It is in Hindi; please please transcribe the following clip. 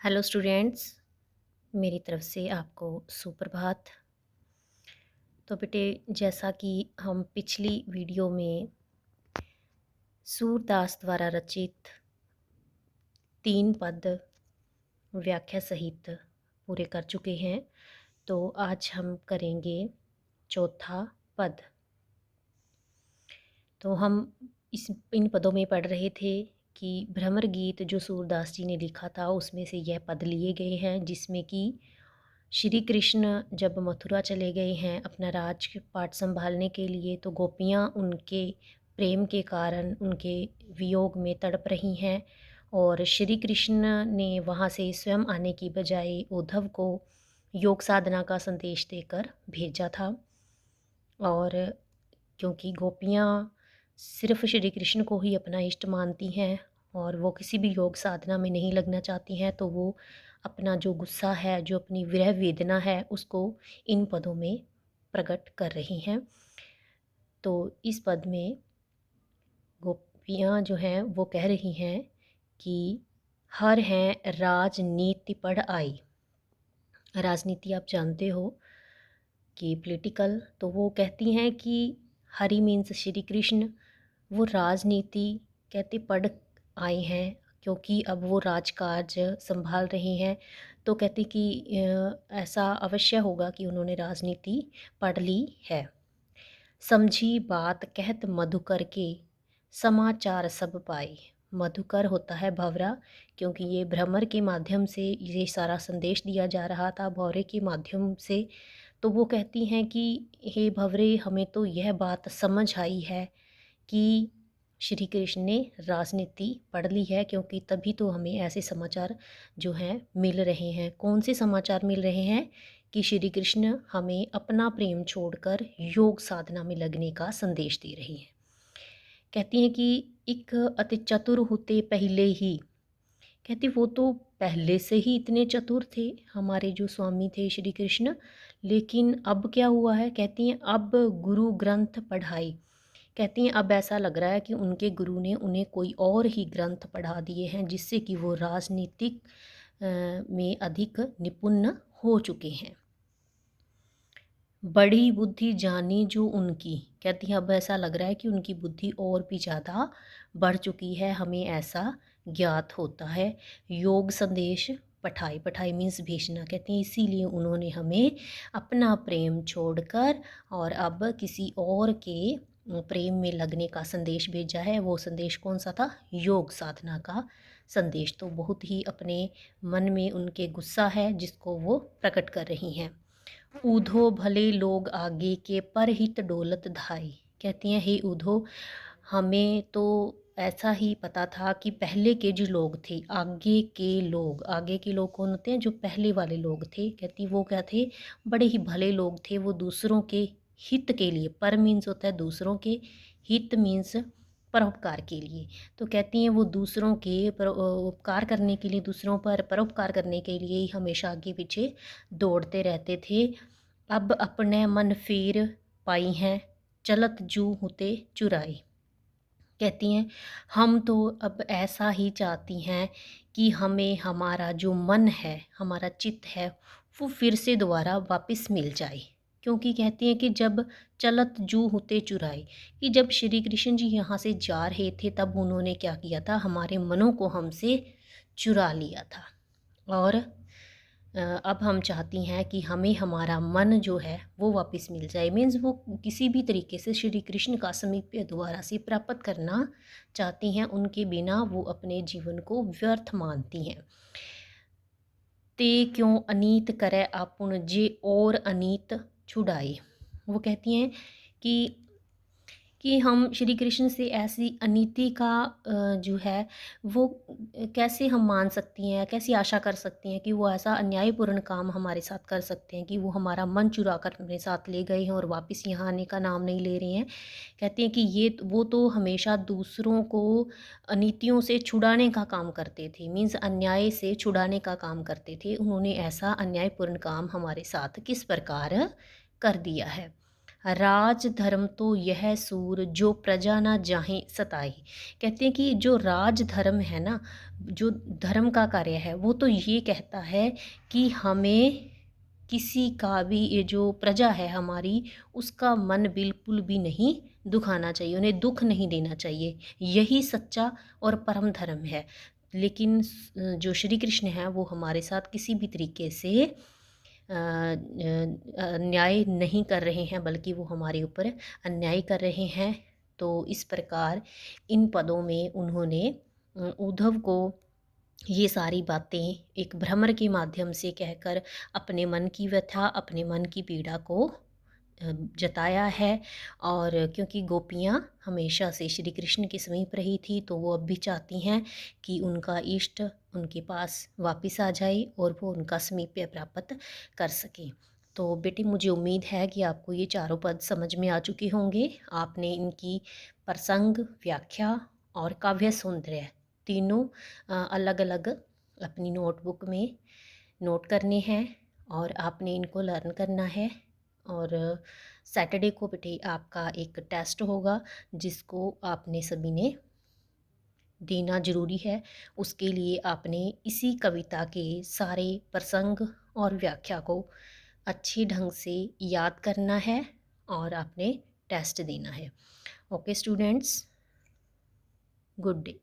हेलो स्टूडेंट्स, मेरी तरफ से आपको सुप्रभात। तो बेटे, जैसा कि हम पिछली वीडियो में सूरदास द्वारा रचित 3 पद व्याख्या सहित पूरे कर चुके हैं, तो आज हम करेंगे चौथा पद। तो हम इन पदों में पढ़ रहे थे कि भ्रमर गीत जो सूरदास जी ने लिखा था उसमें से यह पद लिए गए हैं, जिसमें कि श्री कृष्ण जब मथुरा चले गए हैं अपना राजपाट संभालने के लिए, तो गोपियाँ उनके प्रेम के कारण उनके वियोग में तड़प रही हैं और श्री कृष्ण ने वहाँ से स्वयं आने की बजाय उद्धव को योग साधना का संदेश देकर भेजा था। और क्योंकि गोपियाँ सिर्फ श्री कृष्ण को ही अपना इष्ट मानती हैं और वो किसी भी योग साधना में नहीं लगना चाहती हैं, तो वो अपना जो गुस्सा है, जो अपनी विरह वेदना है, उसको इन पदों में प्रकट कर रही हैं। तो इस पद में गोपियाँ जो हैं वो कह रही हैं कि हर हैं राजनीति पढ़ आई। राजनीति आप जानते हो कि पॉलिटिकल, तो वो कहती हैं कि हरि मीन्स श्री कृष्ण, वो राजनीति कहते पढ़ आए हैं क्योंकि अब वो राजकाज संभाल रहे हैं। तो कहते कि ऐसा अवश्य होगा कि उन्होंने राजनीति पढ़ ली है। समझी बात कहत मधुकर के, समाचार सब पाए। मधुकर होता है भंवरा, क्योंकि ये भ्रमर के माध्यम से ये सारा संदेश दिया जा रहा था, भंवरे के माध्यम से। तो वो कहती हैं कि हे भंवरे, हमें तो यह बात समझ आई है कि श्री कृष्ण ने राजनीति पढ़ ली है, क्योंकि तभी तो हमें ऐसे समाचार जो हैं मिल रहे हैं। कौन से समाचार मिल रहे हैं? कि श्री कृष्ण हमें अपना प्रेम छोड़कर योग साधना में लगने का संदेश दे रही हैं। कहती हैं कि एक अति चतुर होते पहले ही, कहती वो तो पहले से ही इतने चतुर थे हमारे जो स्वामी थे श्री कृष्ण, लेकिन अब क्या हुआ है? कहती हैं अब गुरु ग्रंथ पढ़ाई। कहती हैं अब ऐसा लग रहा है कि उनके गुरु ने उन्हें कोई और ही ग्रंथ पढ़ा दिए हैं, जिससे कि वो राजनीतिक में अधिक निपुण हो चुके हैं। बड़ी बुद्धि जानी जो उनकी, कहती हैं अब ऐसा लग रहा है कि उनकी बुद्धि और भी ज़्यादा बढ़ चुकी है, हमें ऐसा ज्ञात होता है। योग संदेश पठाई, पठाई मीन्स भेजना, कहती हैं इसीलिए उन्होंने हमें अपना प्रेम छोड़कर और अब किसी और के प्रेम में लगने का संदेश भेजा है। वो संदेश कौन सा था? योग साधना का संदेश। तो बहुत ही अपने मन में उनके गुस्सा है जिसको वो प्रकट कर रही हैं। ऊधो भले लोग आगे के पर हित डोलत धाई। कहती हैं हे ऊधो, हमें तो ऐसा ही पता था कि पहले के जो लोग थे, आगे के लोग कौन होते हैं? जो पहले वाले लोग थे। कहती वो क्या थे? बड़े ही भले लोग थे। वो दूसरों के हित के लिए, पर मीन्स होता है दूसरों के, हित मीन्स परोपकार के लिए। तो कहती हैं वो दूसरों के उपकार करने के लिए, दूसरों पर परोपकार करने के लिए ही हमेशा आगे पीछे दौड़ते रहते थे। अब अपने मन फेर पाई हैं, चलत जू होते चुराई। कहती हैं हम तो अब ऐसा ही चाहती हैं कि हमें हमारा जो मन है, हमारा चित्त है, वो फिर से दोबारा वापस मिल जाए। क्योंकि कहती हैं कि जब चलत जू होते चुराए, कि जब श्री कृष्ण जी यहाँ से जा रहे थे तब उन्होंने क्या किया था? हमारे मनों को हमसे चुरा लिया था। और अब हम चाहती हैं कि हमें हमारा मन जो है वो वापस मिल जाए। मीन्स वो किसी भी तरीके से श्री कृष्ण का समीप्य दोबारा से प्राप्त करना चाहती हैं, उनके बिना वो अपने जीवन को व्यर्थ मानती हैं। ते क्यों अनीत करे आपुन जे और अनीत छुड़ाए। वो कहती हैं कि हम श्री कृष्ण से ऐसी अनीति का जो है वो कैसे हम मान सकती हैं, कैसी आशा कर सकती हैं कि वो ऐसा अन्यायपूर्ण काम हमारे साथ कर सकते हैं कि वो हमारा मन चुरा कर अपने साथ ले गए हैं और वापस यहाँ आने का नाम नहीं ले रहे हैं। कहते हैं कि वो तो हमेशा दूसरों को अनीतियों से छुड़ाने का काम करते थे, मीन्स अन्याय से छुड़ाने का काम करते थे। उन्होंने ऐसा अन्यायपूर्ण काम हमारे साथ किस प्रकार कर दिया है। राज धर्म तो यह सूर जो प्रजा ना जाहे सताए। कहते हैं कि जो राज धर्म है ना, जो धर्म का कार्य है, वो तो ये कहता है कि हमें किसी का भी, ये जो प्रजा है हमारी, उसका मन बिल्कुल भी नहीं दुखाना चाहिए, उन्हें दुख नहीं देना चाहिए। यही सच्चा और परम धर्म है। लेकिन जो श्री कृष्ण हैं वो हमारे साथ किसी भी तरीके से न्याय नहीं कर रहे हैं, बल्कि वो हमारे ऊपर अन्याय कर रहे हैं। तो इस प्रकार इन पदों में उन्होंने उद्धव को ये सारी बातें एक भ्रमर के माध्यम से कहकर अपने मन की व्यथा, अपने मन की पीड़ा को जताया है। और क्योंकि गोपियाँ हमेशा से श्री कृष्ण के समीप रही थी, तो वो अब भी चाहती हैं कि उनका इष्ट उनके पास वापस आ जाए और वो उनका समीप्य प्राप्त कर सकें। तो बेटे, मुझे उम्मीद है कि आपको ये चारों पद समझ में आ चुके होंगे। आपने इनकी प्रसंग, व्याख्या और काव्य सौंदर्य तीनों अलग अलग अपनी नोटबुक में नोट करने हैं और आपने इनको लर्न करना है। और सैटरडे को बेटे आपका एक टेस्ट होगा, जिसको आपने सभी ने देना ज़रूरी है। उसके लिए आपने इसी कविता के सारे प्रसंग और व्याख्या को अच्छे ढंग से याद करना है और आपने टेस्ट देना है। Okay students, good day.